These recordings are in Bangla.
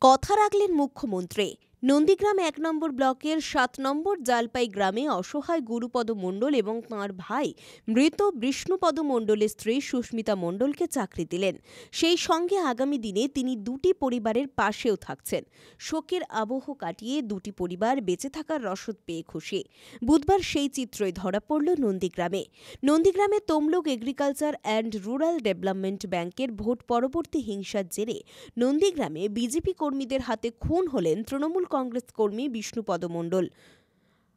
কথা রাখলেন মুখ্যমন্ত্রী। নন্দীগ্রাম ১ নম্বর ব্লকের ৭ নম্বর জালপাই গ্রামে অসহায় গুরুপদ মণ্ডল এবং তাঁর ভাই মৃত বিষ্ণুপদ মণ্ডলের স্ত্রী সুস্মিতা মণ্ডলকে চাকরি দিলেন। সেই সঙ্গে আগামী দিনে তিনি দুটি পরিবারের পাশেও থাকছেন। শোকের আবহ কাটিয়ে দুটি পরিবার বেঁচে থাকার রসদ পেয়ে খুশি। বুধবার সেই চিত্রই ধরা পড়ল নন্দীগ্রামে। নন্দীগ্রামে Tamluk agriculture and rural development ব্যাংকের ভোট পরবর্তী হিংসার জেরে নন্দীগ্রামে বিজেপি কর্মীদের হাতে খুন হলেন তৃণমূল কংগ্রেস কর্মী বিষ্ণুপদ মণ্ডল।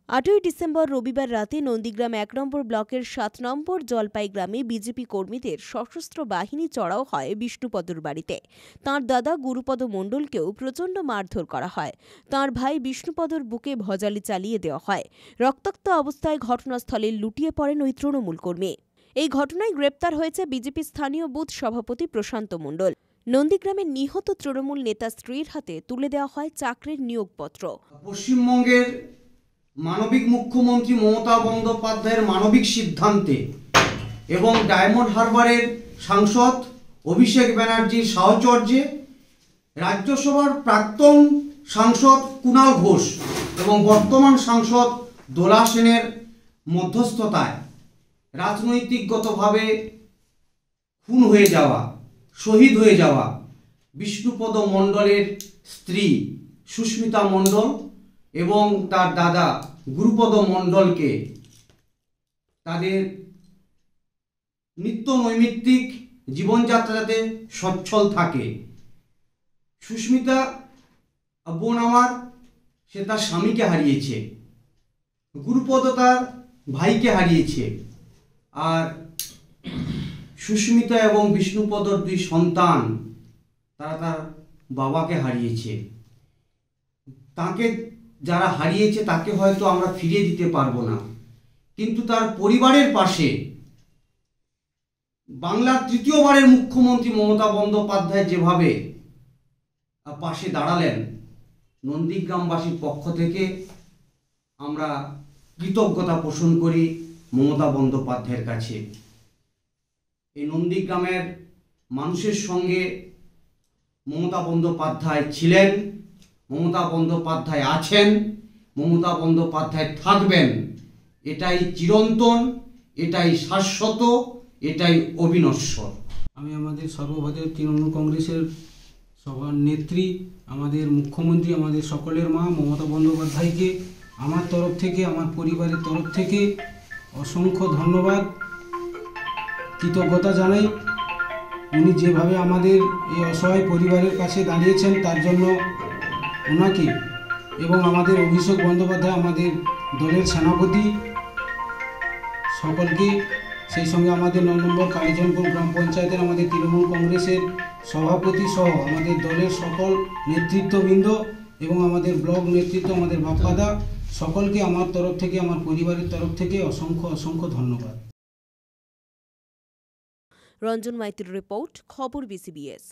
৮ই ডিসেম্বর রবিবার রাতে নন্দীগ্রাম ১ নম্বর ব্লকের ৭ নম্বর জলপাই গ্রামে বিজেপি কর্মীদের সশস্ত্র বাহিনী চড়াও হয় বিষ্ণুপদর বাড়িতে। তাঁর দাদা গুরুপদ মণ্ডলকেও প্রচণ্ড মারধর করা হয়। তাঁর ভাই বিষ্ণুপদর বুকে ভজালি চালিয়ে দেওয়া হয়। রক্তাক্ত অবস্থায় ঘটনাস্থলে লুটিয়ে পড়েন ওই তৃণমূল কর্মী। এই ঘটনায় গ্রেপ্তার হয়েছে বিজেপি স্থানীয় বুথ সভাপতি প্রশান্ত মণ্ডল। নন্দীগ্রামের নিহত তৃণমূল নেতা স্ত্রীর হাতে তুলে দেওয়া হয় চাকরির নিয়োগপত্র। পশ্চিমবঙ্গের মানবিক মুখ্যমন্ত্রী মমতা বন্দ্যোপাধ্যায়ের মানবিক সিদ্ধান্তে এবং ডায়মন্ড হারবারের সাংসদ অভিষেক ব্যানার্জির সাহচর্যে রাজ্যসভার প্রাক্তন সাংসদ কুণাল ঘোষ এবং বর্তমান সাংসদ দোলা সেনের মধ্যস্থতায় রাজনৈতিকগতভাবে খুন হয়ে যাওয়া, শহীদ হয়ে যাওয়া বিষ্ণুপদ মণ্ডলের স্ত্রী সুস্মিতা মণ্ডল এবং তার দাদা গুরুপদ মণ্ডলকে তাদের নিত্য নৈমিত্তিক জীবনযাত্রা যাতে সচ্ছল থাকে। সুস্মিতা বোন আমার, সে তার স্বামীকে হারিয়েছে, গুরুপদ তার ভাইকে হারিয়েছে, আর সুস্মিতা এবং বিষ্ণুপদর দুই সন্তান তারা তার বাবাকে হারিয়েছে। তাকে যারা হারিয়েছে তাকে হয়তো আমরা ফিরিয়ে দিতে পারবো না, কিন্তু তার পরিবারের পাশে বাংলার তৃতীয়বারের মুখ্যমন্ত্রী মমতা বন্দ্যোপাধ্যায় যেভাবে পাশে দাঁড়ালেন, নন্দীগ্রামবাসীর পক্ষ থেকে আমরা কৃতজ্ঞতা পোষণ করি মমতা বন্দ্যোপাধ্যায়ের কাছে। এই নন্দীগ্রামের মানুষের সঙ্গে মমতা বন্দ্যোপাধ্যায় ছিলেন, মমতা বন্দ্যোপাধ্যায় আছেন, মমতা বন্দ্যোপাধ্যায় থাকবেন। এটাই চিরন্তন, এটাই শাশ্বত, এটাই অবিনশ্বর। আমি আমাদের সর্বভারতীয় তৃণমূল কংগ্রেসের সবার নেত্রী, আমাদের মুখ্যমন্ত্রী, আমাদের সকলের মা মমতা বন্দ্যোপাধ্যায়কে আমার তরফ থেকে, আমার পরিবারের তরফ থেকে অসংখ্য ধন্যবাদ, কৃতজ্ঞতা জানাই। উনি যেভাবে আমাদের এই অসহায় পরিবারের কাছে দাঁড়িয়েছেন তার জন্য ওনাকে এবং আমাদের অভিষেক বন্দ্যোপাধ্যায়, আমাদের দলের সেনাপতি, সকলকে, সেই সঙ্গে আমাদের ৯ নম্বর কালীচরণপুর গ্রাম পঞ্চায়েতের আমাদের তৃণমূল কংগ্রেসের সভাপতি সহ আমাদের দলের সকল নেতৃত্ববৃন্দ এবং আমাদের ব্লক নেতৃত্ব, আমাদের বাপ্পাদা, সকলকে আমার তরফ থেকে, আমার পরিবারের তরফ থেকে অসংখ্য ধন্যবাদ। রঞ্জন মাইতির রিপোর্ট, খবর BCBS।